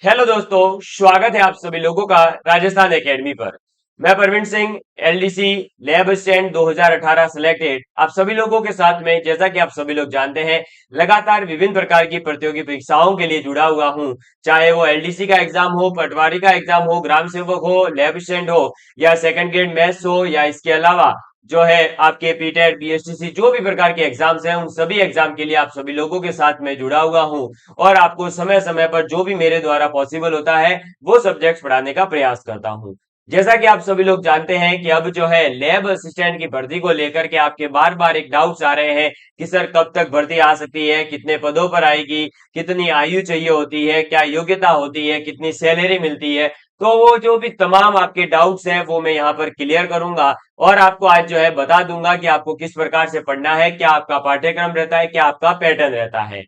Hello दोस्तों, स्वागत है आप सभी लोगों का राजस्थान एकेडमी पर। मैं Parveen Singh, LDC lab assistant 2018 selected आप सभी लोगों के साथ में, जैसा कि आप सभी लोग जानते हैं, लगातार विभिन्न प्रकार की प्रतियोगी परीक्षाओं के लिए जुड़ा हुआ हूं। चाहे वो एलडीसी का एग्जाम हो, पटवारी का एग्जाम हो, ग्राम सेवक हो, लैब असिस्टेंट हो, या सेकंड ग्रेड मैथ्स हो, या इसके अलावा जो है आपके पीटेट बीएसटीसी जो भी प्रकार के एग्जाम्स हैं, उन सभी एग्जाम के लिए आप सभी लोगों के साथ में जुड़ा हुआ हूं और आपको समय समय पर जो भी मेरे द्वारा पॉसिबल होता है वो सब्जेक्ट्स पढ़ाने का प्रयास करता हूं। जैसा कि आप सभी लोग जानते हैं कि अब जो है लैब असिस्टेंट की भर्ती को लेकर के आपके बार बार एक डाउट्स आ रहे हैं कि सर कब तक भर्ती आ सकती है, कितने पदों पर आएगी, कितनी आयु चाहिए होती है, क्या योग्यता होती है, कितनी सैलरी मिलती है। तो वो जो भी तमाम आपके डाउट्स हैं वो मैं यहाँ पर क्लियर करूंगा और आपको आज जो है बता दूंगा कि आपको किस प्रकार से पढ़ना है, क्या आपका पाठ्यक्रम रहता है, क्या आपका पैटर्न रहता है।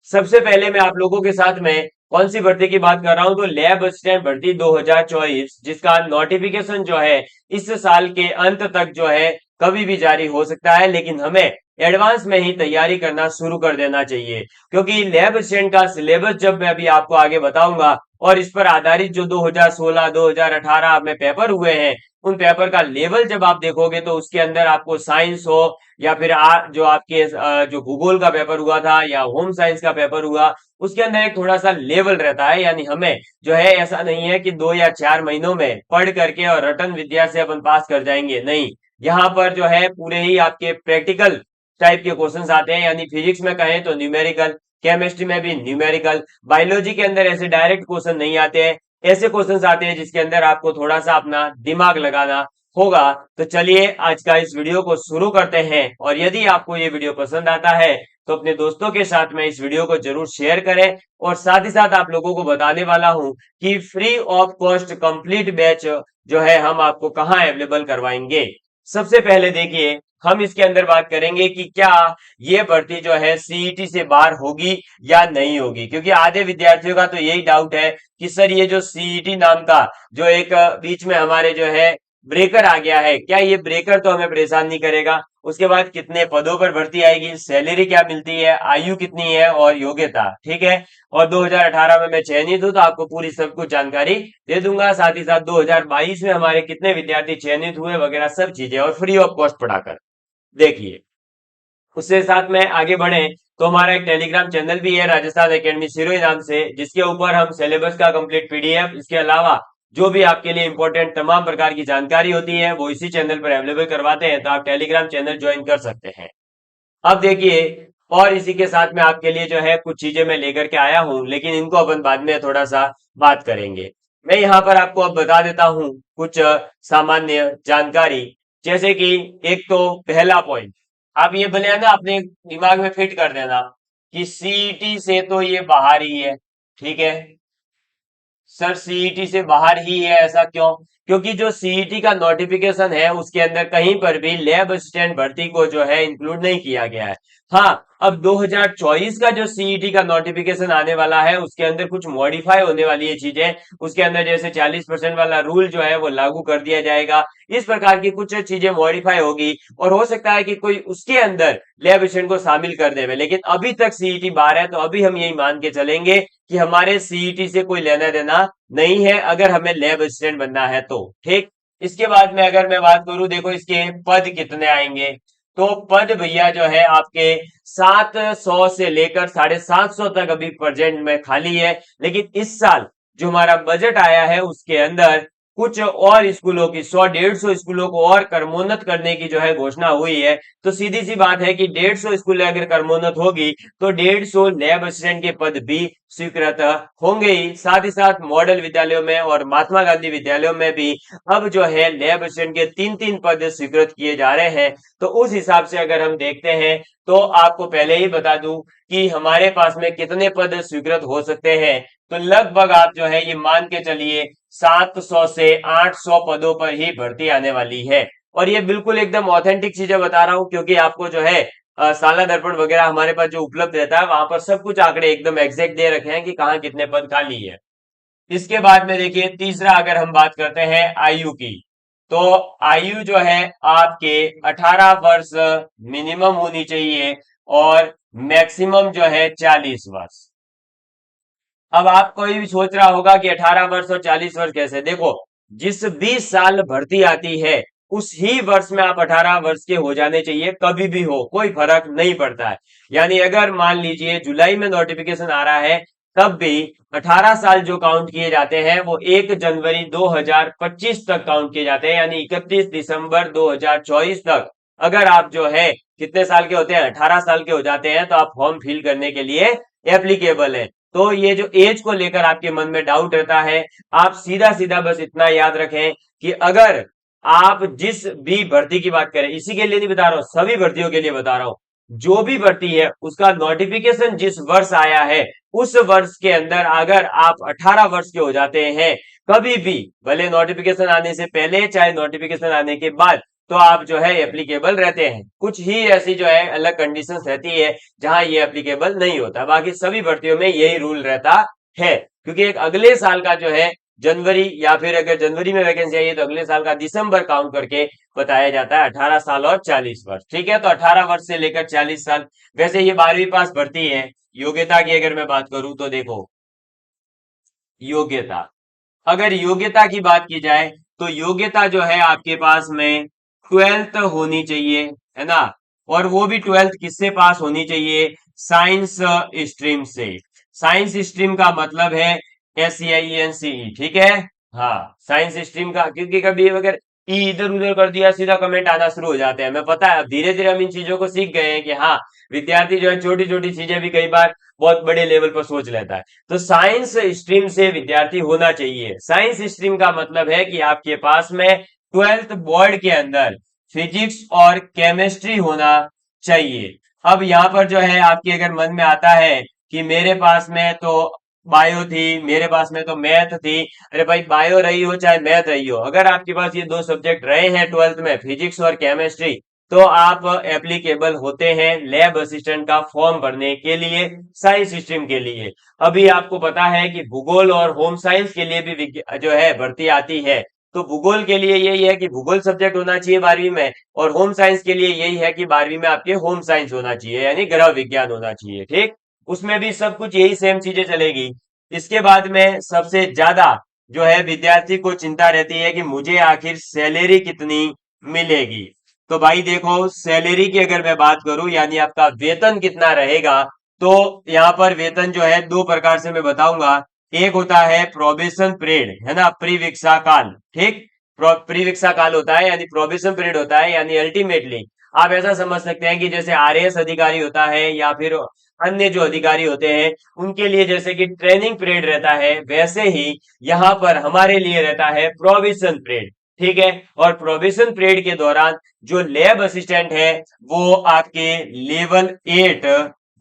सबसे पहले मैं आप लोगों के साथ में कौन सी भर्ती की बात कर रहा हूं, तो लैब असिस्टेंट भर्ती 2024, जिसका नोटिफिकेशन जो है इस साल के अंत तक जो है कभी भी जारी हो सकता है, लेकिन हमें एडवांस में ही तैयारी करना शुरू कर देना चाहिए। क्योंकि लैब असिस्टेंट का सिलेबस जब मैं अभी आपको आगे बताऊंगा और इस पर आधारित जो 2016 2018 में पेपर हुए हैं, उन पेपर का लेवल जब आप देखोगे तो उसके अंदर आपको साइंस हो या फिर जो आपके जो भूगोल का पेपर हुआ था या होम साइंस का पेपर हुआ, उसके अंदर एक थोड़ा सा लेवल रहता है। यानी हमें जो है ऐसा नहीं है कि 2 या 4 महीनों में पढ़ करके और रटन विद्या से अपन पास कर जाएंगे, नहीं। यहाँ पर जो है पूरे ही आपके प्रैक्टिकल टाइप के क्वेश्चंस आते हैं। यानी फिजिक्स में कहें तो न्यूमेरिकल, केमिस्ट्री में भी न्यूमेरिकल, बायोलॉजी के अंदर ऐसे डायरेक्ट क्वेश्चन नहीं आते हैं, ऐसे क्वेश्चंस आते हैं जिसके अंदर आपको थोड़ा सा अपना दिमाग लगाना होगा। तो चलिए आज का इस वीडियो को शुरू करते हैं और यदि आपको ये वीडियो पसंद आता है तो अपने दोस्तों के साथ में इस वीडियो को जरूर शेयर करें। और साथ ही साथ आप लोगों को बताने वाला हूं कि free of cost complete batch जो है हम आपको कहाँ अवेलेबल करवाएंगे। सबसे पहले देखिए, हम इसके अंदर बात करेंगे कि क्या ये भर्ती जो है सीईटी से बाहर होगी या नहीं होगी। क्योंकि आधे विद्यार्थियों का तो यही डाउट है कि सर ये जो सीईटी नाम का जो एक बीच में हमारे जो है ब्रेकर आ गया है, क्या ये ब्रेकर तो हमें परेशान नहीं करेगा। उसके बाद कितने पदों पर भर्ती आएगी, सैलरी क्या मिलती है, आयु कितनी है और योग्यता, ठीक है। और 2018 में मैं चयनित हूं तो आपको पूरी सब कुछ जानकारी दे दूंगा। साथ ही साथ 2022 में हमारे कितने विद्यार्थी चयनित हुए वगैरह सब चीजें और फ्री ऑफ कॉस्ट पढ़ाकर देखिए। उससे साथ में आगे बढ़े तो हमारा एक टेलीग्राम चैनल भी है राजस्थान एकेडमी सिरोही नाम से, जिसके ऊपर हम सिलेबस का कंप्लीट पीडीएफ, इसके अलावा जो भी आपके लिए इंपॉर्टेंट तमाम प्रकार की जानकारी होती है वो इसी चैनल पर अवेलेबल करवाते हैं। तो आप टेलीग्राम चैनल ज्वाइन कर सकते हैं। अब देखिए, और इसी के साथ में आपके लिए जो है कुछ चीजें मैं लेकर के आया हूं, लेकिन इनको अपन बाद में थोड़ा सा बात करेंगे। मैं यहाँ पर आपको अब बता देता हूं कुछ सामान्य जानकारी। जैसे कि एक तो पहला पॉइंट, आप ये भले है ना अपने दिमाग में फिट कर देना कि सीईटी से तो ये बाहर ही है, ठीक है। सर सीईटी से बाहर ही है, ऐसा क्यों? क्योंकि जो सीईटी का नोटिफिकेशन है उसके अंदर कहीं पर भी लैब असिस्टेंट भर्ती को जो है इंक्लूड नहीं किया गया है। हाँ, अब 2024 का जो सीईटी का नोटिफिकेशन आने वाला है उसके अंदर कुछ मॉडिफाई होने वाली है चीजें। उसके अंदर जैसे 40% वाला रूल जो है वो लागू कर दिया जाएगा। इस प्रकार की कुछ चीजें मॉडिफाई होगी और हो सकता है कि कोई उसके अंदर लैब असिस्टेंट को शामिल कर दे। लेकिन अभी तक सीईटी बाहर है तो अभी हम यही मान के चलेंगे कि हमारे सीईटी से कोई लेना देना नहीं है अगर हमें लैब असिस्टेंट बनना है तो, ठीक। इसके बाद में अगर मैं बात करूं, देखो इसके पद कितने आएंगे। तो पद भैया जो है आपके 700 से लेकर 750 तक अभी प्रेजेंट में खाली है। लेकिन इस साल जो हमारा बजट आया है उसके अंदर कुछ और स्कूलों की 100 150 स्कूलों को और कर्मोन्नत करने की जो है घोषणा हुई है। तो सीधी सी बात है कि 150 स्कूल अगर कर्मोन्नत होगी तो 150 लैब असिस्टेंट के पद भी स्वीकृत होंगे ही। साथ ही साथ मॉडल विद्यालयों में और महात्मा गांधी विद्यालयों में भी अब जो है लैब असिस्टेंट के 3 3 पद स्वीकृत किए जा रहे हैं। तो उस हिसाब से अगर हम देखते हैं तो आपको पहले ही बता दूं कि हमारे पास में कितने पद स्वीकृत हो सकते हैं। तो लगभग आप जो है ये मान के चलिए 700 से 800 पदों पर ही भर्ती आने वाली है। और ये बिल्कुल एकदम ऑथेंटिक चीजें बता रहा हूं क्योंकि आपको जो है साला दर्पण वगैरह हमारे पास जो उपलब्ध रहता है वहां पर सब कुछ आंकड़े एकदम एग्जैक्ट दे रखे हैं कि कहाँ कितने पद खाली है। इसके बाद में देखिए तीसरा, अगर हम बात करते हैं आयु की, तो आयु जो है आपके 18 वर्ष मिनिमम होनी चाहिए और मैक्सिमम जो है 40 वर्ष। अब आप कोई भी सोच रहा होगा कि 18 वर्ष और 40 वर्ष कैसे, देखो जिस 20 साल भर्ती आती है उस ही वर्ष में आप 18 वर्ष के हो जाने चाहिए, कभी भी हो कोई फर्क नहीं पड़ता है। यानी अगर मान लीजिए जुलाई में नोटिफिकेशन आ रहा है तब भी 18 साल जो काउंट किए जाते हैं वो 1 जनवरी 2025 तक काउंट किए जाते हैं, यानी 31 दिसंबर 2024 तक अगर आप जो है कितने साल के होते हैं, 18 साल के हो जाते हैं, तो आप फॉर्म फिल करने के लिए एप्लीकेबल है। तो ये जो एज को लेकर आपके मन में डाउट रहता है, आप सीधा सीधा बस इतना याद रखें कि अगर आप जिस भी भर्ती की बात करें, इसी के लिए नहीं बता रहा हूं, सभी भर्तियों के लिए बता रहा हूं, जो भी भर्ती है उसका नोटिफिकेशन जिस वर्ष आया है उस वर्ष के अंदर अगर आप 18 वर्ष के हो जाते हैं, कभी भी भले नोटिफिकेशन आने से पहले चाहे नोटिफिकेशन आने के बाद, तो आप जो है एप्लीकेबल रहते हैं। कुछ ही ऐसी जो है अलग कंडीशंस रहती है जहां ये एप्लीकेबल नहीं होता, बाकी सभी भर्तियों में यही रूल रहता है। क्योंकि एक अगले साल का जो है जनवरी, या फिर अगर जनवरी में वैकेंसी आई है तो अगले साल का दिसंबर काउंट करके बताया जाता है 18 साल और 40 वर्ष। ठीक है, तो 18 वर्ष से लेकर 40 साल। वैसे ये 12वीं पास भर्ती है। योग्यता की अगर मैं बात करूं तो देखो, योग्यता, अगर योग्यता की बात की जाए तो योग्यता जो है आपके पास में 12th होनी चाहिए, है ना। और वो भी 12th किससे पास होनी चाहिए, साइंस स्ट्रीम से। साइंस स्ट्रीम का मतलब है SCIENCE, ठीक है। हाँ, साइंस स्ट्रीम का, क्योंकि कभी अगर ई इधर उधर कर दिया सीधा कमेंट आना शुरू हो जाते हैं, मैं पता है। अब धीरे धीरे हम इन चीजों को सीख गए हैं कि हाँ, विद्यार्थी जो है छोटी छोटी चीजें भी कई बार बहुत बड़े लेवल पर सोच लेता है। तो साइंस स्ट्रीम से विद्यार्थी होना चाहिए। साइंस स्ट्रीम का मतलब है कि आपके पास में 12th बोर्ड के अंदर फिजिक्स और केमिस्ट्री होना चाहिए। अब यहाँ पर जो है आपके अगर मन में आता है कि मेरे पास में तो बायो थी, मेरे पास में तो मैथ थी, अरे भाई बायो रही हो चाहे मैथ रही हो, अगर आपके पास ये दो सब्जेक्ट रहे हैं 12th में, फिजिक्स और केमिस्ट्री, तो आप एप्लीकेबल होते हैं लैब असिस्टेंट का फॉर्म भरने के लिए, साइंस स्ट्रीम के लिए। अभी आपको पता है कि भूगोल और होम साइंस के लिए भी जो है भर्ती आती है। तो भूगोल के लिए यही है कि भूगोल सब्जेक्ट होना चाहिए 12वीं में, और होम साइंस के लिए यही है कि 12वीं में आपके होम साइंस होना चाहिए, यानी ग्रह विज्ञान होना चाहिए। ठीक, उसमें भी सब कुछ यही सेम चीजें चलेगी। इसके बाद में सबसे ज्यादा जो है विद्यार्थी को चिंता रहती है कि मुझे आखिर सैलरी कितनी मिलेगी। तो भाई देखो, सैलरी की अगर मैं बात करूं, यानी आपका वेतन कितना रहेगा, तो यहाँ पर वेतन जो है दो प्रकार से मैं बताऊंगा। एक होता है प्रोबेशन पीरियड, है ना, प्रीविक्षा काल। ठीक, प्रीविक्षा काल होता है यानी प्रोबेशन पीरियड होता है, यानी अल्टीमेटली आप ऐसा समझ सकते हैं कि जैसे आरएएस अधिकारी होता है या फिर अन्य जो अधिकारी होते हैं उनके लिए जैसे कि ट्रेनिंग पीरियड रहता है, वैसे ही यहाँ पर हमारे लिए रहता है प्रोबेशन पीरियड। ठीक है, और प्रोबेशन पीरियड के दौरान जो लैब असिस्टेंट है वो आपके लेवल 8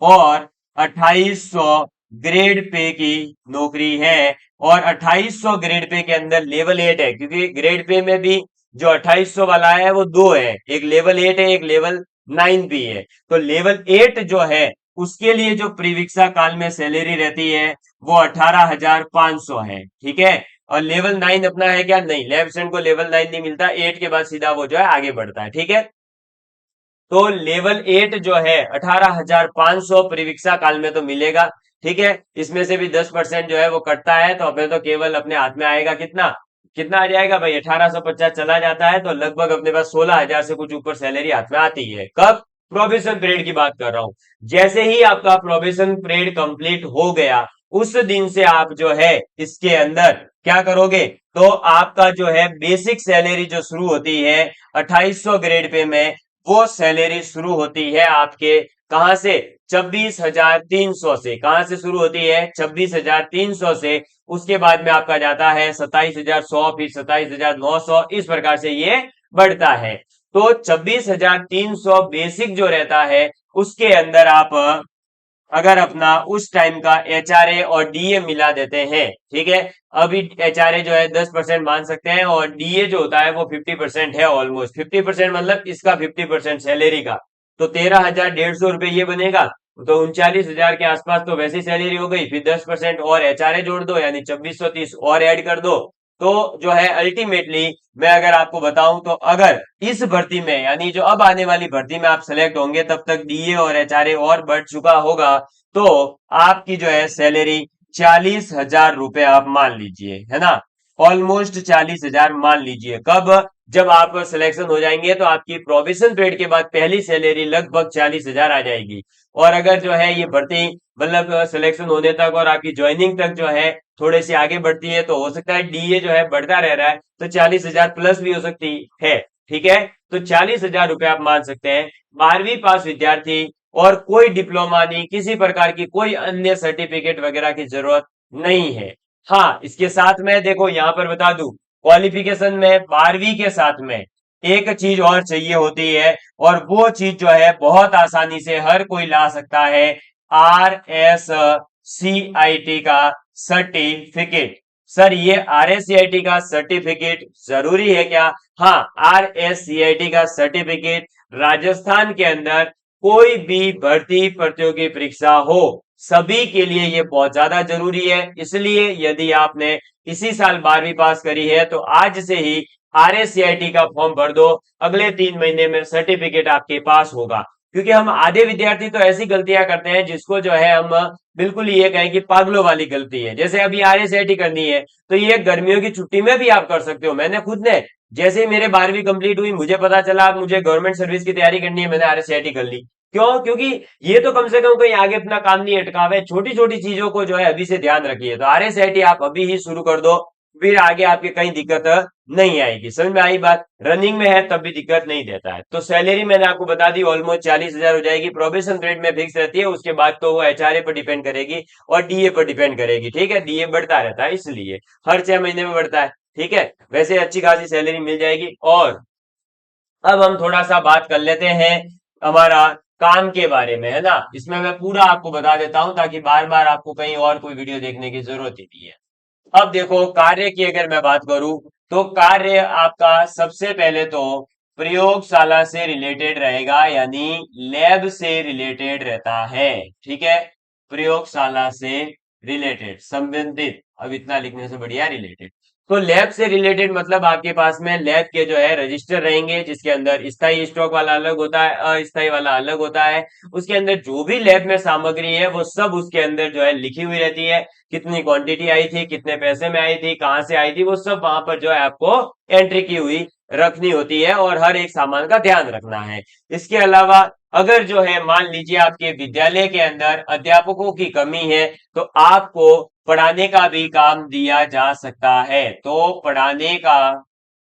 और 2800 ग्रेड पे की नौकरी है। और 2800 ग्रेड पे के अंदर लेवल 8 है, क्योंकि ग्रेड पे में भी जो 2800 वाला है वो दो है, एक लेवल 8 है, एक लेवल 9 भी है। तो लेवल 8 जो है उसके लिए जो प्रीविक्षा काल में सैलरी रहती है वो 18,500 है। ठीक है, और लेवल 9 अपना है क्या, नहीं, लैब असिस्टेंट को लेवल 9 नहीं मिलता, 8 के बाद सीधा वो जो है आगे बढ़ता है। ठीक है, तो लेवल 8 जो है 18,500 परिवीक्षा काल में तो मिलेगा। ठीक है, इसमें से भी 10% जो है वो कटता है, तो अपने तो केवल अपने हाथ में आएगा कितना, कितना आ जाएगा भाई, 1850 चला जाता है, तो लगभग अपने पास 16,000 से कुछ ऊपर सैलरी हाथ में आती है। कब, प्रोबेशन पीरियड की बात कर रहा हूं। जैसे ही आपका प्रोबेशन पीरियड कंप्लीट हो गया, उस दिन से आप जो है इसके अंदर क्या करोगे, तो आपका जो है बेसिक सैलरी जो शुरू होती है 2800 ग्रेड पे में, वो सैलरी शुरू होती है आपके कहां से, 26,300 से। कहां से शुरू होती है, 26,300 से। उसके बाद में आपका जाता है 27,100, फिर 27,900, इस प्रकार से ये बढ़ता है। तो 26,300 बेसिक जो रहता है उसके अंदर आप अगर अपना उस टाइम का एचआरए और डीए मिला देते हैं, ठीक है, अभी एचआरए जो है 10% मान सकते हैं और डीए जो होता है वो 50% है, ऑलमोस्ट 50%, मतलब इसका 50% सैलरी का, तो 13,150 रुपए ये बनेगा। तो 39,000 के आसपास तो वैसी सैलरी हो गई, फिर 10% और एचआरए जोड़ दो, यानी 2630 और ऐड कर दो। तो जो है अल्टीमेटली मैं अगर आपको बताऊं तो अगर इस भर्ती में, यानी जो अब आने वाली भर्ती में आप सेलेक्ट होंगे, तब तक डीए और एचआरए और बढ़ चुका होगा, तो आपकी जो है सैलरी 40,000 रुपए आप मान लीजिए, है ना। ऑलमोस्ट 40,000 मान लीजिए। कब? जब आप सिलेक्शन हो जाएंगे तो आपकी प्रोबेशन पीरियड के बाद पहली सैलरी लगभग 40,000 आ जाएगी। और अगर जो है ये भर्ती मतलब सिलेक्शन होने तक और आपकी ज्वाइनिंग तक जो है थोड़ी सी आगे बढ़ती है तो हो सकता है डीए जो है बढ़ता रह रहा है तो 40,000 प्लस भी हो सकती है। ठीक है, तो 40,000 रुपए आप मान सकते हैं। 12वीं पास विद्यार्थी और कोई डिप्लोमा नहीं, किसी प्रकार की कोई अन्य सर्टिफिकेट वगैरह की जरूरत नहीं है। हाँ, इसके साथ में देखो यहां पर बता दूं, क्वालिफिकेशन में 12वीं के साथ में एक चीज और चाहिए होती है, और वो चीज जो है बहुत आसानी से हर कोई ला सकता है। RSCIT का सर्टिफिकेट। सर ये RSCIT का सर्टिफिकेट जरूरी है क्या? हाँ, RSCIT का सर्टिफिकेट राजस्थान के अंदर कोई भी भर्ती प्रतियोगी परीक्षा हो सभी के लिए ये बहुत ज्यादा जरूरी है। इसलिए यदि आपने इसी साल 12वीं पास करी है तो आज से ही RSCIT का फॉर्म भर दो, अगले 3 महीने में सर्टिफिकेट आपके पास होगा। क्योंकि हम आधे विद्यार्थी तो ऐसी गलतियां करते हैं जिसको जो है हम बिल्कुल ये कहें कि पागलों वाली गलती है। जैसे अभी RSCIT करनी है तो ये गर्मियों की छुट्टी में भी आप कर सकते हो। मैंने खुद ने, जैसे ही मेरे 12वीं कंप्लीट हुई मुझे पता चला अब मुझे गवर्नमेंट सर्विस की तैयारी करनी है, मैंने RSCIT कर ली। क्यों? क्योंकि ये तो कम से कम कहीं आगे अपना काम नहीं अटकावे। छोटी छोटी चीजों को जो है अभी से ध्यान रखिए। तो RSCIT आप अभी ही शुरू कर दो, फिर आगे आपके कहीं दिक्कत नहीं आएगी। समझ में आई बात? रनिंग में है तब भी दिक्कत नहीं देता है। तो सैलरी मैंने आपको बता दी ऑलमोस्ट 40,000 हो जाएगी। प्रोबेशन पीरियड में फिक्स रहती है, उसके बाद तो वो HRA पर डिपेंड करेगी और डीए पर डिपेंड करेगी। ठीक है, डीए बढ़ता रहता है इसलिए हर 6 महीने में बढ़ता है। ठीक है, वैसे अच्छी खासी सैलरी मिल जाएगी। और अब हम थोड़ा सा बात कर लेते हैं हमारा काम के बारे में, है ना। इसमें मैं पूरा आपको बता देता हूं ताकि बार बार आपको कहीं और कोई वीडियो देखने की जरूरत ही नहीं है। अब देखो कार्य की अगर मैं बात करूं तो कार्य आपका सबसे पहले तो प्रयोगशाला से रिलेटेड रहेगा, यानी लैब से रिलेटेड रहता है। ठीक है, प्रयोगशाला से रिलेटेड, संबंधित, अब इतना लिखने से बढ़िया रिलेटेड। तो लैब से रिलेटेड मतलब आपके पास में लैब के जो है रजिस्टर रहेंगे जिसके अंदर स्थायी स्टॉक वाला अलग होता है, अस्थायी वाला अलग होता है। उसके अंदर जो भी लैब में सामग्री है वो सब उसके अंदर जो है लिखी हुई रहती है। कितनी क्वांटिटी आई थी, कितने पैसे में आई थी, कहां से आई थी, वो सब वहां पर जो है आपको एंट्री की हुई रखनी होती है और हर एक सामान का ध्यान रखना है। इसके अलावा अगर जो है मान लीजिए आपके विद्यालय के अंदर अध्यापकों की कमी है तो आपको पढ़ाने का भी काम दिया जा सकता है। तो पढ़ाने का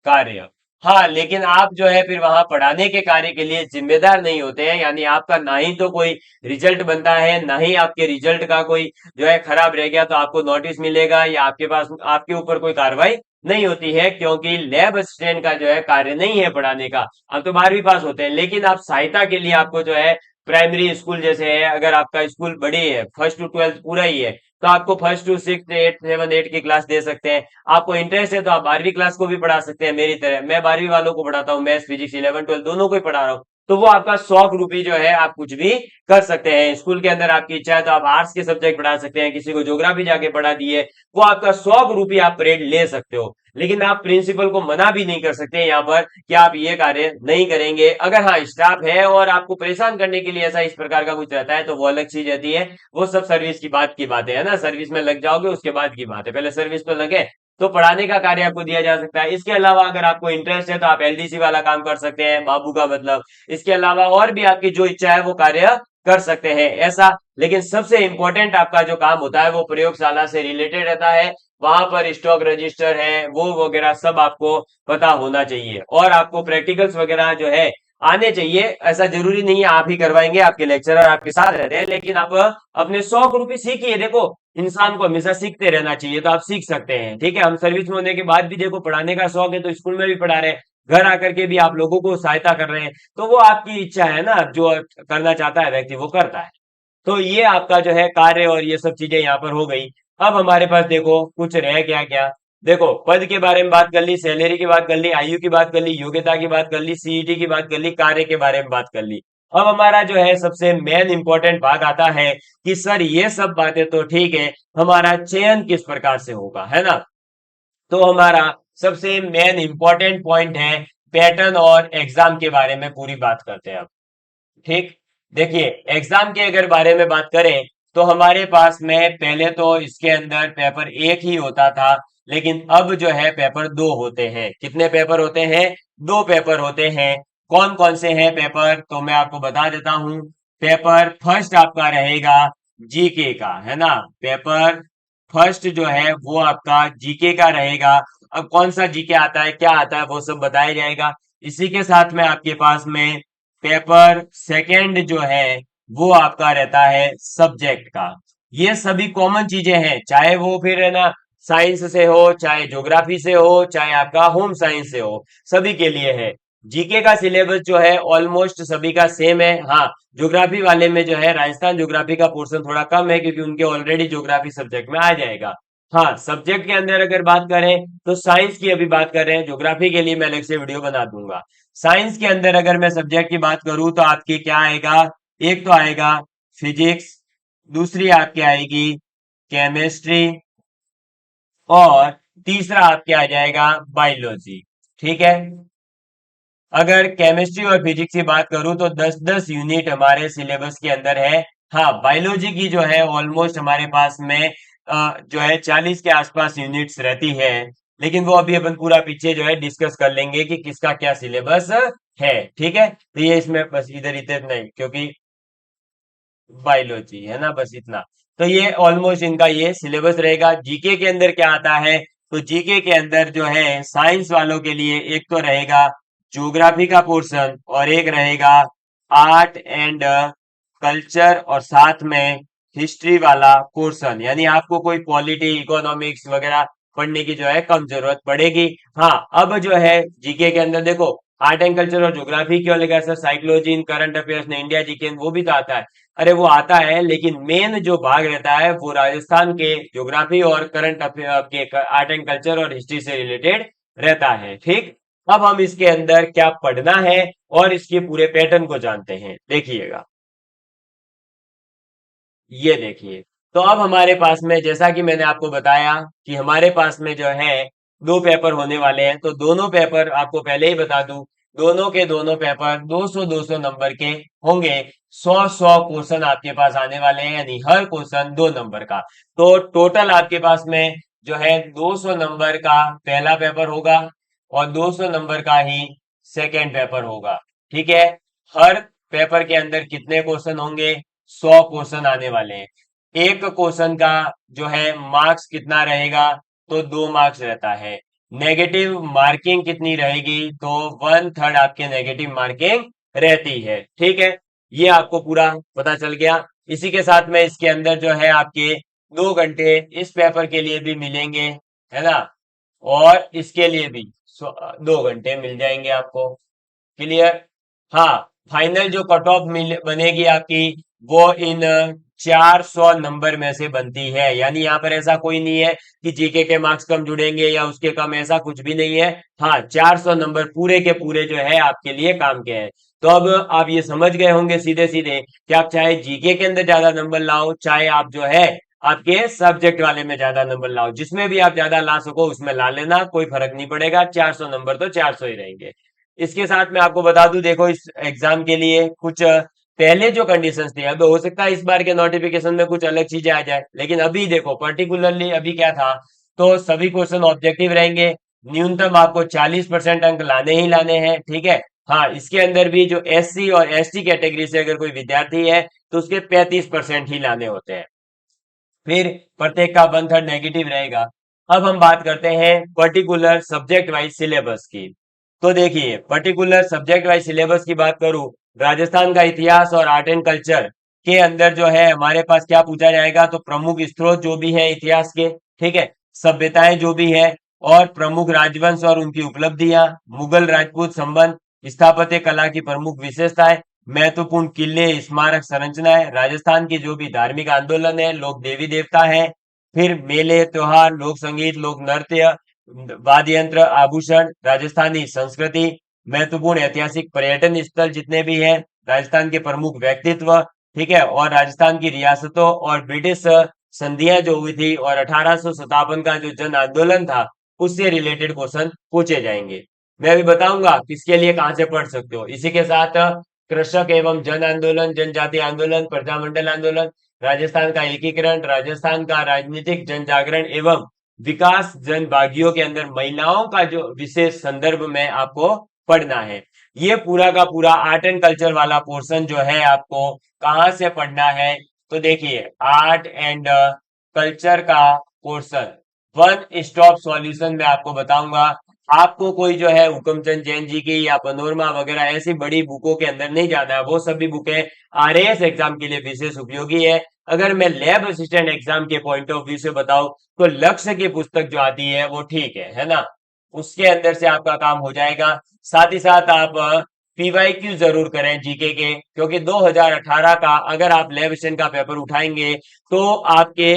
कार्य, हाँ, लेकिन आप जो है फिर वहां पढ़ाने के कार्य के लिए जिम्मेदार नहीं होते हैं। यानी आपका ना ही तो कोई रिजल्ट बनता है, ना ही आपके रिजल्ट का कोई जो है खराब रह गया तो आपको नोटिस मिलेगा या आपके पास आपके ऊपर कोई कार्रवाई नहीं होती है, क्योंकि लैब असिस्टेंट का जो है कार्य नहीं है पढ़ाने का। आप तो 12वीं पास होते हैं, लेकिन आप सहायता के लिए आपको जो है प्राइमरी स्कूल जैसे है, अगर आपका स्कूल बड़ी है, 1st to 12th पूरा ही है, तो आपको 1st to 6th 8th 7th 8th की क्लास दे सकते हैं। आपको इंटरेस्ट है तो आप 12वीं क्लास को भी पढ़ा सकते हैं मेरी तरह। मैं 12वीं वालों को पढ़ाता हूँ, मैथ्स फिजिक्स 11th 12th दोनों को ही पढ़ा रहा हूँ। तो वो आपका शौक रूपी जो है आप कुछ भी कर सकते हैं। स्कूल के अंदर आपकी इच्छा है तो आप आर्ट्स के सब्जेक्ट पढ़ा सकते हैं, किसी को ज्योग्राफी जाके पढ़ा दिए, वो आपका शौक रूपी आप परेड ले सकते हो। लेकिन आप प्रिंसिपल को मना भी नहीं कर सकते यहाँ पर कि आप ये कार्य नहीं करेंगे। अगर हाँ स्टाफ है और आपको परेशान करने के लिए ऐसा इस प्रकार का कुछ रहता है तो वो अलग चीज रहती है। वो सब सर्विस की बात की बात है ना, सर्विस में लग जाओगे उसके बाद की बात है, पहले सर्विस में लगे तो पढ़ाने का कार्य आपको दिया जा सकता है। इसके अलावा अगर आपको इंटरेस्ट है तो आप LDC वाला काम कर सकते हैं, बाबू का मतलब। इसके अलावा और भी आपकी जो इच्छा है वो कार्य कर सकते हैं ऐसा। लेकिन सबसे इंपॉर्टेंट आपका जो काम होता है वो प्रयोगशाला से रिलेटेड रहता है। वहां पर स्टॉक रजिस्टर है वो वगैरह सब आपको पता होना चाहिए, और आपको प्रैक्टिकल्स वगैरह जो है आने चाहिए। ऐसा जरूरी नहीं है आप ही करवाएंगे, आपके लेक्चरर आपके साथ रहते हैं, लेकिन आप अपने शौक रूपी सीखिए। देखो इंसान को हमेशा सीखते रहना चाहिए, तो आप सीख सकते हैं। ठीक है, हम सर्विस में होने के बाद भी देखो पढ़ाने का शौक है तो स्कूल में भी पढ़ा रहे हैं, घर आकर के भी आप लोगों को सहायता कर रहे हैं। तो वो आपकी इच्छा है ना, जो करना चाहता है व्यक्ति वो करता है। तो ये आपका जो है कार्य और ये सब चीजें यहाँ पर हो गई। अब हमारे पास देखो कुछ रह क्या क्या। देखो पद के बारे में बात कर ली, सैलरी की बात कर ली, आयु की बात कर ली, योग्यता की बात कर ली, सीईटी की बात कर ली, कार्य के बारे में बात कर ली। अब हमारा जो है सबसे मेन इंपॉर्टेंट भाग आता है कि सर ये सब बातें तो ठीक है, हमारा चयन किस प्रकार से होगा, है ना। तो हमारा सबसे मेन इंपॉर्टेंट पॉइंट है पैटर्न और एग्जाम के बारे में पूरी बात करते हैं अब। ठीक, देखिए एग्जाम के अगर बारे में बात करें तो हमारे पास में पहले तो इसके अंदर पेपर एक ही होता था, लेकिन अब जो है पेपर दो होते हैं। कितने पेपर होते हैं? दो पेपर होते हैं। कौन कौन से हैं पेपर, तो मैं आपको बता देता हूं। पेपर फर्स्ट आपका रहेगा जीके का, है ना। पेपर फर्स्ट जो है वो आपका जीके का रहेगा। अब कौन सा जीके आता है, क्या आता है, वो सब बताया जाएगा। इसी के साथ में आपके पास में पेपर सेकंड जो है वो आपका रहता है सब्जेक्ट का। ये सभी कॉमन चीजें हैं, चाहे वो फिर है ना साइंस से हो, चाहे ज्योग्राफी से हो, चाहे आपका होम साइंस से हो, सभी के लिए है। जीके का सिलेबस जो है ऑलमोस्ट सभी का सेम है। हाँ, ज्योग्राफी वाले में जो है राजस्थान ज्योग्राफी का पोर्शन थोड़ा कम है, क्योंकि उनके ऑलरेडी ज्योग्राफी सब्जेक्ट में आ जाएगा। हाँ, सब्जेक्ट के अंदर अगर बात करें तो साइंस की अभी बात कर रहे हैं, ज्योग्राफी के लिए मैं अलग से वीडियो बना दूंगा। साइंस के अंदर अगर मैं सब्जेक्ट की बात करूं तो आपकी क्या आएगा, एक तो आएगा फिजिक्स, दूसरी आपकी आएगी केमिस्ट्री, और तीसरा आपके आ जाएगा बायोलॉजी। ठीक है। अगर केमिस्ट्री और फिजिक्स की बात करूं तो 10-10 यूनिट हमारे सिलेबस के अंदर है। हाँ, बायोलॉजी की जो है ऑलमोस्ट हमारे पास में जो है 40 के आसपास यूनिट्स रहती है। लेकिन वो अभी अपन पूरा पीछे जो है डिस्कस कर लेंगे कि किसका क्या सिलेबस है। ठीक है, तो ये इसमें बस इधर इधर नहीं, क्योंकि बायोलॉजी है ना, बस इतना। तो ये ऑलमोस्ट इनका ये सिलेबस रहेगा। जीके के अंदर क्या आता है, तो जीके के अंदर जो है साइंस वालों के लिए एक तो रहेगा ज्योग्राफी का पोर्शन, और एक रहेगा आर्ट एंड कल्चर, और साथ में हिस्ट्री वाला पोर्शन। यानी आपको कोई पॉलिटी इकोनॉमिक्स वगैरह पढ़ने की जो है कम जरूरत पड़ेगी। हाँ, अब जो है जीके के अंदर देखो, आर्ट एंड कल्चर और ज्योग्राफी क्यों लगा sir, psychology in current affairs ने इंडिया जीके वो भी तो आता है। अरे वो आता है, लेकिन मेन जो भाग रहता है वो राजस्थान के ज्योग्राफी और करंट अफेयर के आर्ट एंड कल्चर और हिस्ट्री से रिलेटेड रहता है। ठीक, अब हम इसके अंदर क्या पढ़ना है और इसके पूरे पैटर्न को जानते हैं, देखिएगा। ये देखिए, तो अब हमारे पास में जैसा कि मैंने आपको बताया कि हमारे पास में जो है दो पेपर होने वाले हैं, तो दोनों पेपर आपको पहले ही बता दूं, दोनों के दोनों पेपर 200-200 नंबर के होंगे। 100-100 क्वेश्चन आपके पास आने वाले हैं, यानी हर क्वेश्चन 2 नंबर का। तो टोटल आपके पास में जो है 200 नंबर का पहला पेपर होगा, और 200 नंबर का ही सेकेंड पेपर होगा। ठीक है। हर पेपर के अंदर कितने क्वेश्चन होंगे, 100 क्वेश्चन आने वाले हैं। एक क्वेश्चन का जो है मार्क्स कितना रहेगा, तो 2 मार्क्स रहता है। नेगेटिव मार्किंग कितनी रहेगी, तो 1/3 आपके नेगेटिव मार्किंग रहती है। ठीक है, ये आपको पूरा पता चल गया। इसी के साथ में इसके अंदर जो है आपके 2 घंटे इस पेपर के लिए भी मिलेंगे, है ना, और इसके लिए भी 2 घंटे मिल जाएंगे आपको। क्लियर। हाँ, फाइनल जो कट ऑफ बनेगी आपकी, वो इन 400 नंबर में से बनती है। यानी यहाँ पर ऐसा कोई नहीं है कि जीके के मार्क्स कम जुड़ेंगे या उसके कम, ऐसा कुछ भी नहीं है। हाँ, 400 नंबर पूरे के पूरे जो है आपके लिए काम के हैं। तो अब आप ये समझ गए होंगे सीधे सीधे कि आप चाहे जीके के अंदर ज्यादा नंबर लाओ, चाहे आप जो है आपके सब्जेक्ट वाले में ज्यादा नंबर लाओ, जिसमें भी आप ज्यादा ला सको उसमें ला लेना, कोई फर्क नहीं पड़ेगा। 400 नंबर तो 400 ही रहेंगे। इसके साथ मैं आपको बता दूं, देखो इस एग्जाम के लिए कुछ पहले जो कंडीशंस थी, अब हो सकता है इस बार के नोटिफिकेशन में कुछ अलग चीजें आ जाए, लेकिन अभी देखो पर्टिकुलरली अभी क्या था, तो सभी क्वेश्चन ऑब्जेक्टिव रहेंगे। न्यूनतम आपको 40% अंक लाने ही लाने हैं। ठीक है। हाँ, इसके अंदर भी जो एससी और एसटी कैटेगरी से अगर कोई विद्यार्थी है तो उसके 35% ही लाने होते हैं। फिर प्रत्येक का 1/3 नेगेटिव रहेगा। अब हम बात करते हैं पर्टिकुलर सब्जेक्ट वाइज सिलेबस की। तो देखिए, पर्टिकुलर सब्जेक्ट वाइज सिलेबस की बात करूं, राजस्थान का इतिहास और आर्ट एंड कल्चर के अंदर जो है हमारे पास क्या पूछा जाएगा, तो प्रमुख स्रोत जो भी है इतिहास के, ठीक है, सभ्यताएं जो भी है, और प्रमुख राजवंश और उनकी उपलब्धियां, मुगल राजपूत संबंध, स्थापत्य कला की प्रमुख विशेषताएं, महत्वपूर्ण किले, स्मारक संरचनाएं, राजस्थान की जो भी धार्मिक आंदोलन है, लोक देवी देवता है, फिर मेले त्योहार, लोक संगीत, लोक नृत्य, वाद्य यंत्र, आभूषण, राजस्थानी संस्कृति, महत्वपूर्ण ऐतिहासिक पर्यटन स्थल जितने भी हैं, राजस्थान के प्रमुख व्यक्तित्व, ठीक है, और राजस्थान की रियासतों और ब्रिटिश संधियां जो हुई थी, और 1857 का जो जन आंदोलन था, उससे रिलेटेड क्वेश्चन पूछे जाएंगे। मैं अभी बताऊंगा किसके लिए कहां से पढ़ सकते हो। इसी के साथ कृषक एवं जन आंदोलन, जनजाति आंदोलन, प्रजामंडल आंदोलन, राजस्थान का एकीकरण, राजस्थान का राजनीतिक जन जागरण एवं विकास जनभागियों के अंदर महिलाओं का जो विशेष संदर्भ में आपको पढ़ना है। ये पूरा का पूरा आर्ट एंड कल्चर वाला पोर्शन जो है आपको कहाँ से पढ़ना है, तो देखिए आर्ट एंड कल्चर का पोर्शन वन स्टॉप सॉल्यूशन में आपको बताऊंगा। आपको कोई जो है हुकमचंद जैन जी की या पनोरमा वगैरह ऐसी बड़ी बुकों के अंदर नहीं जाना है, वो सभी बुकें आरएएस एग्जाम के लिए विशेष उपयोगी है। अगर मैं लैब असिस्टेंट एग्जाम के पॉइंट ऑफ व्यू से बताऊं तो लक्ष्य की पुस्तक जो आती है वो ठीक है ना, उसके अंदर से आपका काम हो जाएगा। साथ ही साथ आप पीवाईक्यू जरूर करें जीके के, क्योंकि 2018 का अगर आप लैब असिस्टेंट का पेपर उठाएंगे तो आपके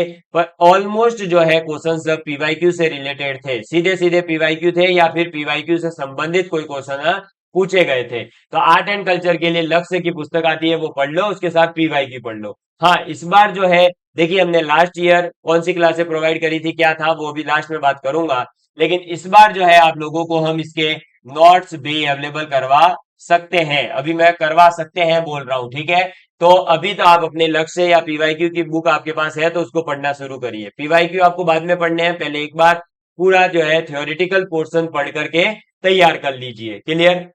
ऑलमोस्ट जो है क्वेश्चन सब पीवाईक्यू से रिलेटेड थे, सीधे सीधे पीवाईक्यू थे या फिर पीवाईक्यू से संबंधित कोई क्वेश्चन पूछे गए थे। तो आर्ट एंड कल्चर के लिए लक्ष्य की पुस्तक आती है वो पढ़ लो, उसके साथ पीवाईक्यू पढ़ लो। हाँ, इस बार जो है देखिए हमने लास्ट ईयर कौन सी क्लासें प्रोवाइड करी थी, क्या था, वो भी लास्ट में बात करूंगा। लेकिन इस बार जो है आप लोगों को हम इसके नोट्स भी अवेलेबल करवा सकते हैं। अभी मैं करवा सकते हैं बोल रहा हूं, ठीक है। तो अभी तो आप अपने लक्ष्य या पीवाईक्यू की बुक आपके पास है तो उसको पढ़ना शुरू करिए। पीवाईक्यू आपको बाद में पढ़ने हैं, पहले एक बार पूरा जो है थ्योरेटिकल पोर्शन पढ़ करके तैयार कर लीजिए। क्लियर?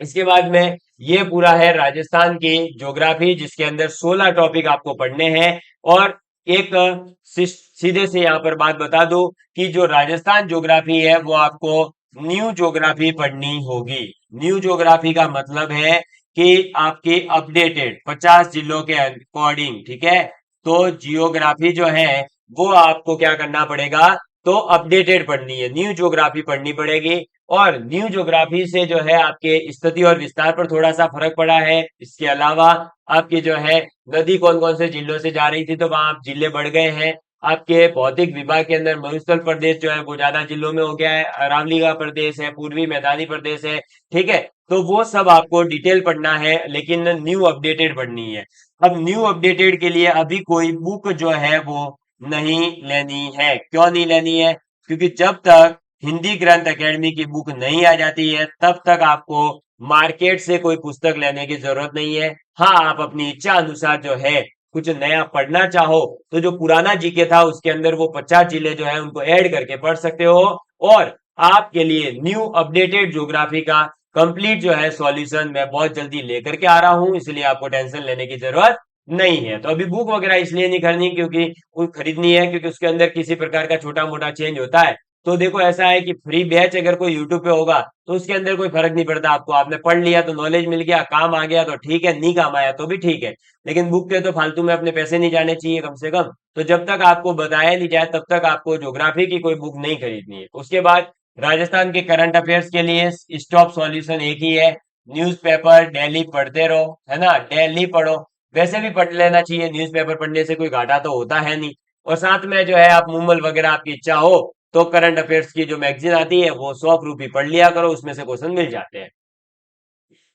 इसके बाद में ये पूरा है राजस्थान की ज्योग्राफी, जिसके अंदर 16 टॉपिक आपको पढ़ने हैं। और एक सीधे से यहाँ पर बात बता दो कि जो राजस्थान ज्योग्राफी है वो आपको न्यू ज्योग्राफी पढ़नी होगी। न्यू ज्योग्राफी का मतलब है कि आपकी अपडेटेड 50 जिलों के अकॉर्डिंग, ठीक है। तो जियोग्राफी जो है वो आपको क्या करना पड़ेगा, तो अपडेटेड पढ़नी है, न्यू ज्योग्राफी पढ़नी पड़ेगी। और न्यू ज्योग्राफी से जो है आपके स्थिति और विस्तार पर थोड़ा सा फर्क पड़ा है। इसके अलावा आपकी जो है नदी कौन कौन से जिलों से जा रही थी तो वहां जिले बढ़ गए हैं। आपके भौतिक विभाग के अंदर मरुस्थल प्रदेश जो है वो ज्यादा जिलों में हो गया है, अरावली का प्रदेश है, पूर्वी मैदानी प्रदेश है, ठीक है। तो वो सब आपको डिटेल पढ़ना है, लेकिन न्यू अपडेटेड पढ़नी है। अब न्यू अपडेटेड के लिए अभी कोई बुक जो है वो नहीं लेनी है। क्यों नहीं लेनी है? क्योंकि जब तक हिंदी ग्रंथ एकेडमी की बुक नहीं आ जाती है तब तक आपको मार्केट से कोई पुस्तक लेने की जरूरत नहीं है। हाँ, आप अपनी इच्छा अनुसार जो है कुछ नया पढ़ना चाहो तो जो पुराना जीके था उसके अंदर वो 50 जिले जो है उनको ऐड करके पढ़ सकते हो। और आपके लिए न्यू अपडेटेड ज्योग्राफी का कंप्लीट जो है सॉल्यूशन मैं बहुत जल्दी लेकर के आ रहा हूं, इसलिए आपको टेंशन लेने की जरूरत नहीं है। तो अभी बुक वगैरह इसलिए नहीं खरीदनी क्योंकि वो खरीदनी है क्योंकि उसके अंदर किसी प्रकार का छोटा मोटा चेंज होता है। तो देखो ऐसा है कि फ्री बैच अगर कोई यूट्यूब पे होगा तो उसके अंदर कोई फर्क नहीं पड़ता आपको, आपने पढ़ लिया तो नॉलेज मिल गया, काम आ गया तो ठीक है, नहीं काम आया तो भी ठीक है। लेकिन बुक के तो फालतू में अपने पैसे नहीं जाने चाहिए कम से कम। तो जब तक आपको बताया नहीं जाए तब तक आपको ज्योग्राफी की कोई बुक नहीं खरीदनी है। उसके बाद राजस्थान के करंट अफेयर्स के लिए स्टॉप सॉल्यूशन एक ही है, न्यूज़पेपर डेली पढ़ते रहो, है ना, डेली पढ़ो। वैसे भी पढ़ लेना चाहिए, न्यूज़पेपर पढ़ने से कोई घाटा तो होता है नहीं। और साथ में जो है आप मूमल वगैरह आपकी इच्छा हो तो करंट अफेयर्स की जो मैगजीन आती है वो 100 रूपी पढ़ लिया करो, उसमें से क्वेश्चन मिल जाते हैं।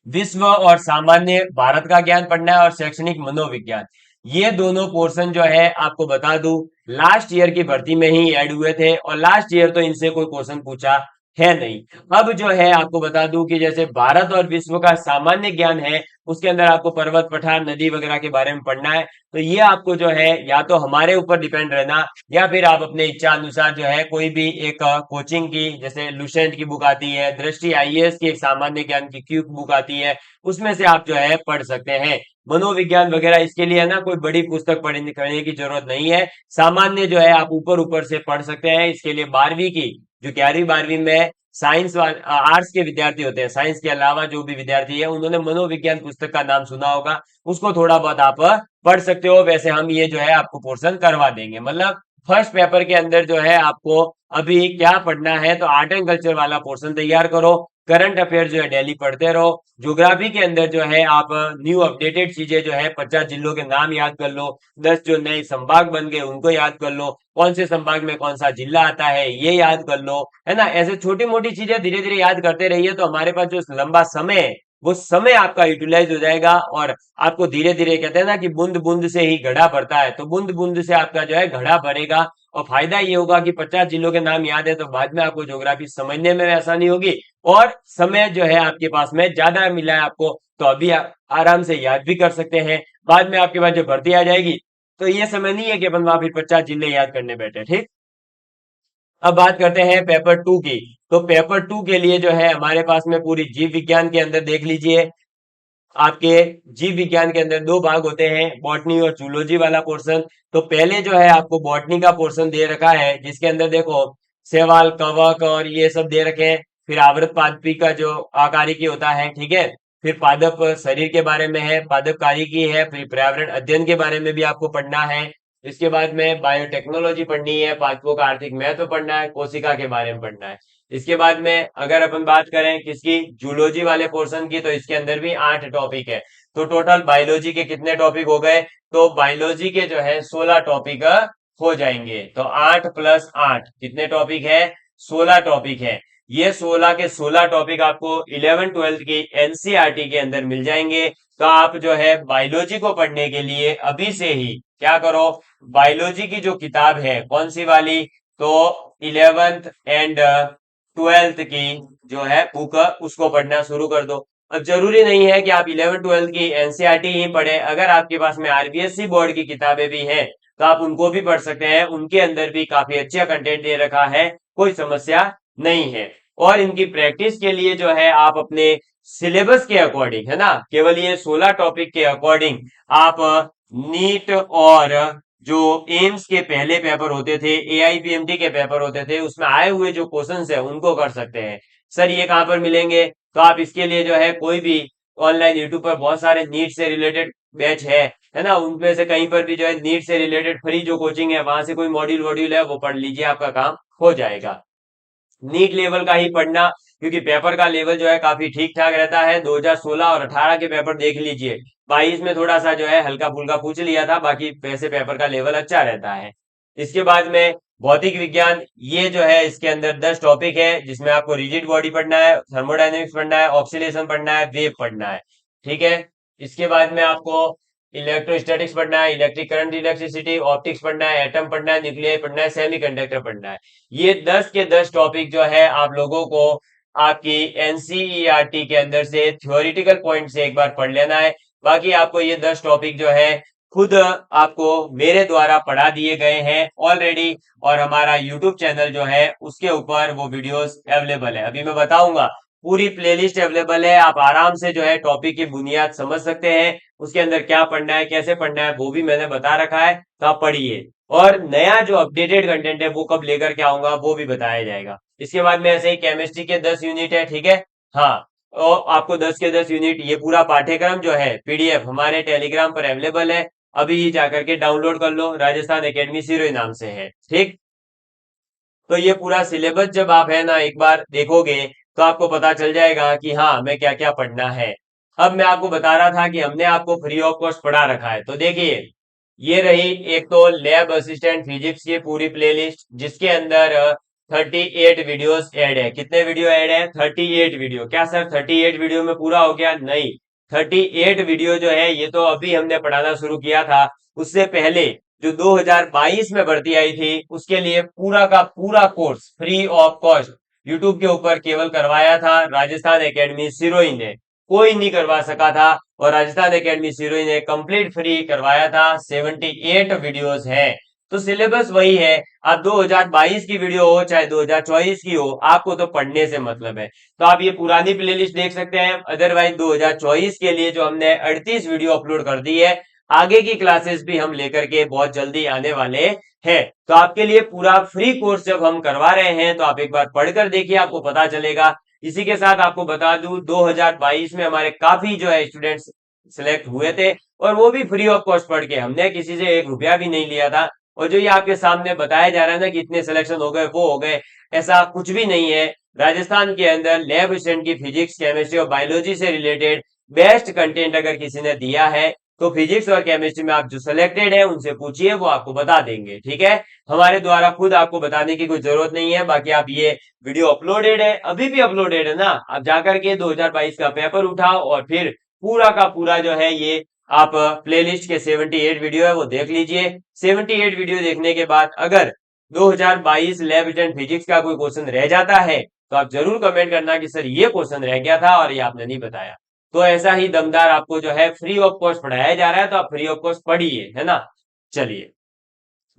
विश्व और सामान्य भारत का ज्ञान पढ़ना है और शैक्षणिक मनोविज्ञान, ये दोनों पोर्शन जो है आपको बता दूं लास्ट ईयर की भर्ती में ही ऐड हुए थे और लास्ट ईयर तो इनसे कोई क्वेश्चन पूछा है नहीं। अब जो है आपको बता दूं कि जैसे भारत और विश्व का सामान्य ज्ञान है उसके अंदर आपको पर्वत पठार नदी वगैरह के बारे में पढ़ना है। तो ये आपको जो है या तो हमारे ऊपर डिपेंड रहना या फिर आप अपने इच्छा अनुसार जो है कोई भी एक कोचिंग की, जैसे लुसेंट की बुक आती है, दृष्टि आईएएस की एक सामान्य ज्ञान की क्यूक बुक आती है, उसमें से आप जो है पढ़ सकते हैं। मनोविज्ञान वगैरह इसके लिए है ना कोई बड़ी पुस्तक पढ़ने की जरूरत नहीं है, सामान्य जो है आप ऊपर ऊपर से पढ़ सकते हैं। इसके लिए 12वीं की जो 11वीं 12वीं में साइंस आर्ट्स के विद्यार्थी होते हैं, साइंस के अलावा जो भी विद्यार्थी है उन्होंने मनोविज्ञान पुस्तक का नाम सुना होगा, उसको थोड़ा बहुत आप पढ़ सकते हो। वैसे हम ये जो है आपको पोर्शन करवा देंगे, मतलब फर्स्ट पेपर के अंदर जो है आपको अभी क्या पढ़ना है, तो आर्ट एंड कल्चर वाला पोर्शन तैयार करो, करंट अफेयर जो है डेली पढ़ते रहो। ज्योग्राफी के अंदर जो है आप न्यू अपडेटेड चीजें जो है 50 जिलों के नाम याद कर लो, 10 जो नए संभाग बन गए उनको याद कर लो, कौन से संभाग में कौन सा जिला आता है ये याद कर लो, है ना। ऐसे छोटी मोटी चीजें धीरे धीरे याद करते रहिए तो हमारे पास जो लंबा समय है वो समय आपका यूटिलाइज हो जाएगा और आपको धीरे धीरे, कहते हैं ना कि बूंद बूंद से ही घड़ा भरता है, तो बूंद बूंद से आपका जो है घड़ा भरेगा। और फायदा ये होगा कि 50 जिलों के नाम याद है तो बाद में आपको ज्योग्राफी समझने में आसानी होगी और समय जो है आपके पास में ज्यादा मिला है आपको, तो अभी आप आराम से याद भी कर सकते हैं। बाद में आपके पास जो भर्ती आ जाएगी तो ये समय नहीं है कि अपन वहां फिर 50 जिले याद करने बैठे, ठीक। अब बात करते हैं पेपर 2 की। तो पेपर 2 के लिए जो है हमारे पास में पूरी जीव विज्ञान के अंदर देख लीजिए, आपके जीव विज्ञान के अंदर दो भाग होते हैं, बॉटनी और जूलॉजी वाला पोर्शन। तो पहले जो है आपको बॉटनी का पोर्शन दे रखा है, जिसके अंदर देखो शैवाल, कवक और ये सब दे रखे हैं। फिर आवृत पादपी का जो आकारिकी होता है, ठीक है। फिर पादप शरीर के बारे में है, पादप कारिकी है, फिर पर्यावरण अध्ययन के बारे में भी आपको पढ़ना है। इसके बाद में बायोटेक्नोलॉजी पढ़नी है, पादपों का आर्थिक महत्व पढ़ना है, कोशिका के बारे में पढ़ना है। इसके बाद में अगर अपन बात करें किसकी, जूलॉजी वाले पोर्शन की, तो इसके अंदर भी 8 टॉपिक है। तो टोटल बायोलॉजी के कितने टॉपिक हो गए, तो बायोलॉजी के जो है 16 टॉपिक हो जाएंगे। तो 8 + 8 कितने टॉपिक है, 16 टॉपिक है। ये 16 के 16 टॉपिक आपको 11th-12th की एनसीईआरटी के अंदर मिल जाएंगे। तो आप जो है बायोलॉजी को पढ़ने के लिए अभी से ही क्या करो, बायोलॉजी की जो किताब है कौन सी वाली, तो 11th एंड 12th की जो है बुक, उसको पढ़ना शुरू कर दो। अब जरूरी नहीं है कि आप 11th-12th की एनसीईआरटी ही पढ़े, अगर आपके पास में आरबीएससी बोर्ड की किताबें भी हैं तो आप उनको भी पढ़ सकते हैं, उनके अंदर भी काफी अच्छा कंटेंट दे रखा है, कोई समस्या नहीं है। और इनकी प्रैक्टिस के लिए जो है आप अपने सिलेबस के अकॉर्डिंग, है ना, केवल ये 16 टॉपिक के अकॉर्डिंग आप नीट और जो एम्स के पहले पेपर होते थे, एआईपीएमटी के पेपर होते थे, उसमें आए हुए जो क्वेश्चंस है उनको कर सकते हैं। सर ये कहां पर मिलेंगे, तो आप इसके लिए जो है कोई भी ऑनलाइन यूट्यूब पर बहुत सारे नीट से रिलेटेड बैच है ना, उनमें से कहीं पर भी जो है नीट से रिलेटेड फ्री जो कोचिंग है वहां से कोई मॉड्यूल वॉड्यूल है वो पढ़ लीजिए, आपका काम हो जाएगा। नीट लेवल का ही पढ़ना, क्योंकि पेपर का लेवल जो है काफी ठीक ठाक रहता है। 2016 और 18 के पेपर देख लीजिए, 22 में थोड़ा सा जो है हल्का फुल्का पूछ लिया था, बाकी वैसे पेपर का लेवल अच्छा रहता है। इसके बाद में भौतिक विज्ञान, ये जो है इसके अंदर 10 टॉपिक है, जिसमें आपको रिजिड बॉडी पढ़ना है, थर्मोडाइनमिक्स पढ़ना है, ऑक्सीडेशन पढ़ना है, वेव पढ़ना है, ठीक है। इसके बाद में आपको इलेक्ट्रोस्टैटिक्स पढ़ना है, इलेक्ट्रिक करंट, इलेक्ट्रिसिटी, ऑप्टिक्स पढ़ना है, एटम पढ़ना है, न्यूक्लियर पढ़ना है, सेमीकंडक्टर पढ़ना है। ये 10 के 10 टॉपिक जो है आप लोगों को आपकी एनसीईआरटी के अंदर से थ्योरेटिकल पॉइंट से एक बार पढ़ लेना है। बाकी आपको ये 10 टॉपिक जो है खुद आपको मेरे द्वारा पढ़ा दिए गए हैं ऑलरेडी, और हमारा यूट्यूब चैनल जो है उसके ऊपर वो वीडियोस अवेलेबल है। अभी मैं बताऊंगा, पूरी प्लेलिस्ट अवेलेबल है, आप आराम से जो है टॉपिक की बुनियाद समझ सकते हैं, उसके अंदर क्या पढ़ना है, कैसे पढ़ना है, वो भी मैंने बता रखा है, तो आप पढ़िए। और नया जो अपडेटेड कंटेंट है वो कब लेकर के आऊंगा वो भी बताया जाएगा। इसके बाद में ऐसे ही केमिस्ट्री के 10 यूनिट है, ठीक है। हाँ, और आपको 10 के 10 यूनिट ये पूरा पाठ्यक्रम जो है पीडीएफ हमारे टेलीग्राम पर अवेलेबल है, अभी ही जाकर के डाउनलोड कर लो, राजस्थान एकेडमी सिरोही नाम से है, ठीक। तो ये पूरा सिलेबस जब आप है ना एक बार देखोगे तो आपको पता चल जाएगा कि हाँ हमें क्या क्या पढ़ना है। अब मैं आपको बता रहा था कि हमने आपको फ्री ऑफ कॉस्ट पढ़ा रखा है, तो देखिए ये रही एक तो लैब असिस्टेंट फिजिक्स की पूरी प्लेलिस्ट, जिसके अंदर 38 वीडियोस ऐड है। कितने वीडियो ऐड है, 38 वीडियो। क्या सर 38 वीडियो में पूरा हो गया, नहीं, 38 वीडियो जो है ये तो अभी हमने पढ़ाना शुरू किया था, उससे पहले जो 2022 में भर्ती आई थी उसके लिए पूरा का पूरा course free of cost YouTube के ऊपर केवल करवाया था राजस्थान एकेडमी सिरोही ने, कोई नहीं करवा सका था। और राजस्थान एकेडमी सिरोही ने कंप्लीट फ्री करवाया था, 78 वीडियोस है। तो सिलेबस वही है, आप 2022 की वीडियो हो चाहे 2024 की हो, आपको तो पढ़ने से मतलब है। तो आप ये पुरानी प्लेलिस्ट देख सकते हैं, अदरवाइज 2024 के लिए जो हमने 38 वीडियो अपलोड कर दी है, आगे की क्लासेस भी हम लेकर के बहुत जल्दी आने वाले हैं। तो आपके लिए पूरा फ्री कोर्स जब हम करवा रहे हैं तो आप एक बार पढ़कर देखिए, आपको पता चलेगा। इसी के साथ आपको बता दूं 2022 में हमारे काफी जो है स्टूडेंट्स सिलेक्ट हुए थे, और वो भी फ्री ऑफ कॉस्ट पढ़ के, हमने किसी से 1 रुपया भी नहीं लिया था। और जो ये आपके सामने बताया जा रहा है ना कि इतने सिलेक्शन हो गए वो हो गए, ऐसा कुछ भी नहीं है। राजस्थान के अंदर लैब असिस्टेंट की फिजिक्स, केमिस्ट्री और बायोलॉजी से रिलेटेड बेस्ट कंटेंट अगर किसी ने दिया है तो फिजिक्स और केमिस्ट्री में आप जो सिलेक्टेड है उनसे पूछिए, वो आपको बता देंगे, ठीक है। हमारे द्वारा खुद आपको बताने की कोई जरूरत नहीं है। बाकी आप ये वीडियो अपलोडेड है, अभी भी अपलोडेड है ना, आप जाकर के 2022 का पेपर उठाओ और फिर पूरा का पूरा जो है ये आप प्लेलिस्ट के 78 वीडियो है वो देख लीजिए। 78 वीडियो देखने के बाद अगर 2022 लैब असिस्टेंट फिजिक्स का कोई क्वेश्चन रह जाता है तो आप जरूर कमेंट करना कि सर ये क्वेश्चन रह गया था और ये आपने नहीं बताया। तो ऐसा ही दमदार आपको जो है फ्री ऑफ कॉस्ट पढ़ाया जा रहा है, तो आप फ्री ऑफ कॉस्ट पढ़िए, है ना। चलिए,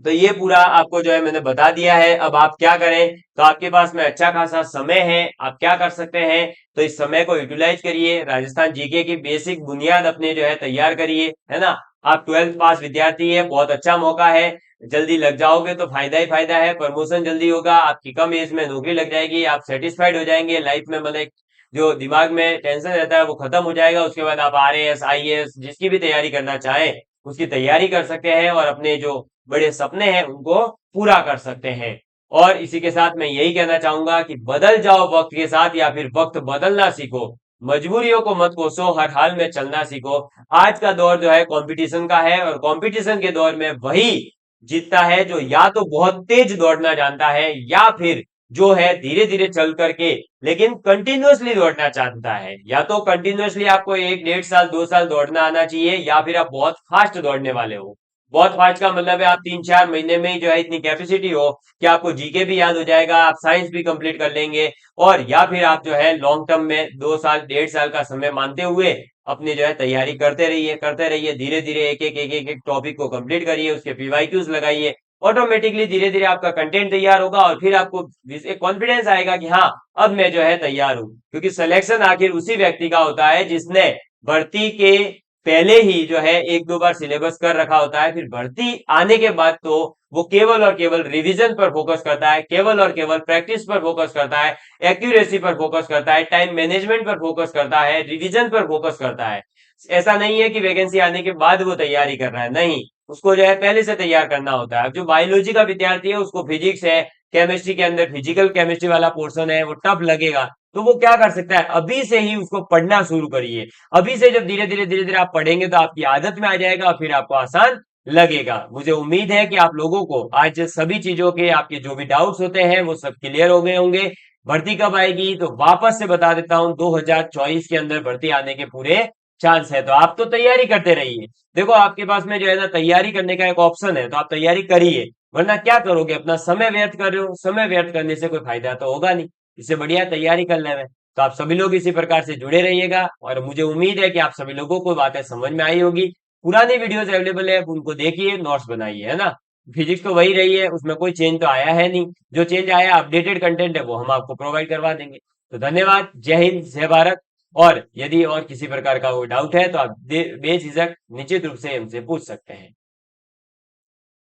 तो ये पूरा आपको जो है मैंने बता दिया है। अब आप क्या करें, तो आपके पास में अच्छा खासा समय है, आप क्या कर सकते हैं, तो इस समय को यूटिलाइज करिए, राजस्थान जीके की बेसिक बुनियाद अपने जो है तैयार करिए, है ना। आप 12th पास विद्यार्थी है, बहुत अच्छा मौका है, जल्दी लग जाओगे तो फायदा ही फायदा है, प्रमोशन जल्दी होगा, आपकी कम एज में नौकरी लग जाएगी, आप सेटिस्फाइड हो जाएंगे लाइफ में, मतलब जो दिमाग में टेंशन रहता है वो खत्म हो जाएगा। उसके बाद आप आरएएस आईएएस जिसकी भी तैयारी करना चाहें उसकी तैयारी कर सकते हैं और अपने जो बड़े सपने हैं उनको पूरा कर सकते हैं। और इसी के साथ मैं यही कहना चाहूंगा कि बदल जाओ वक्त के साथ या फिर वक्त बदलना सीखो, मजबूरियों को मत कोसो, हर हाल में चलना सीखो। आज का दौर जो है कंपटीशन का है और कंपटीशन के दौर में वही जीतता है जो या तो बहुत तेज दौड़ना जानता है या फिर जो है धीरे धीरे चल करके लेकिन कंटिन्यूअसली दौड़ना चाहता है। या तो कंटिन्यूअसली आपको 1 1.5 साल 2 साल दौड़ना आना चाहिए या फिर आप बहुत फास्ट दौड़ने वाले हो। बहुत फास्ट का मतलब है आप 3 4 महीने में ही जो है इतनी कैपेसिटी हो कि आपको जीके भी याद हो जाएगा, आप साइंस भी कंप्लीट कर लेंगे। और या फिर आप जो है लॉन्ग टर्म में 2 साल 1.5 साल का समय मानते हुए अपनी जो है तैयारी करते रहिए, धीरे धीरे एक एक टॉपिक को कंप्लीट करिए, उसके पीवाईक्यूज लगाइए, ऑटोमेटिकली धीरे धीरे आपका कंटेंट तैयार होगा और फिर आपको कॉन्फिडेंस आएगा कि हाँ अब मैं जो है तैयार हूं। क्योंकि सिलेक्शन आखिर उसी व्यक्ति का होता है जिसने भर्ती के पहले ही जो है 1 2 बार सिलेबस कर रखा होता है, फिर भर्ती आने के बाद तो वो केवल और केवल रिवीजन पर फोकस करता है, केवल और केवल प्रैक्टिस पर फोकस करता है, एक्यूरेसी पर फोकस करता है, टाइम मैनेजमेंट पर फोकस करता है, रिवीजन पर फोकस करता है। ऐसा नहीं है कि वैकेंसी आने के बाद वो तैयारी कर रहा है, नहीं, उसको जो है पहले से तैयार करना होता है। जो बायोलॉजी का विद्यार्थी है उसको फिजिक्स है, केमिस्ट्री के अंदर फिजिकल केमिस्ट्री वाला पोर्शन है, वो टफ लगेगा, तो वो क्या कर सकता है, अभी से ही उसको पढ़ना शुरू करिए। अभी से जब धीरे धीरे आप पढ़ेंगे तो आपकी आदत में आ जाएगा और फिर आपको आसान लगेगा। मुझे उम्मीद है कि आप लोगों को आज सभी चीजों के आपके जो भी डाउट्स होते हैं वो सब क्लियर हो गए होंगे। भर्ती कब आएगी तो वापस से बता देता हूं, 2024 के अंदर भर्ती आने के पूरे चांस है, तो आप तो तैयारी करते रहिए। देखो आपके पास में जो है ना तैयारी करने का एक ऑप्शन है, तो आप तैयारी करिए, वरना क्या करोगे, अपना समय व्यर्थ कर रहे हो, समय व्यर्थ करने से कोई फायदा तो होगा नहीं, इससे बढ़िया तैयारी कर लेना। तो आप सभी लोग इसी प्रकार से जुड़े रहिएगा और मुझे उम्मीद है कि आप सभी लोगों को बातें समझ में आई होगी। पुरानी वीडियोस अवेलेबल है, उनको देखिए, नोट्स बनाइए, है ना। फिजिक्स तो वही रही है, उसमें कोई चेंज तो आया है नहीं, जो चेंज आया अपडेटेड कंटेंट है वो हम आपको प्रोवाइड करवा देंगे। तो धन्यवाद, जय हिंद, जय भारत। और यदि और किसी प्रकार का कोई डाउट है तो आप बेझिझक निश्चित रूप से हमसे पूछ सकते हैं।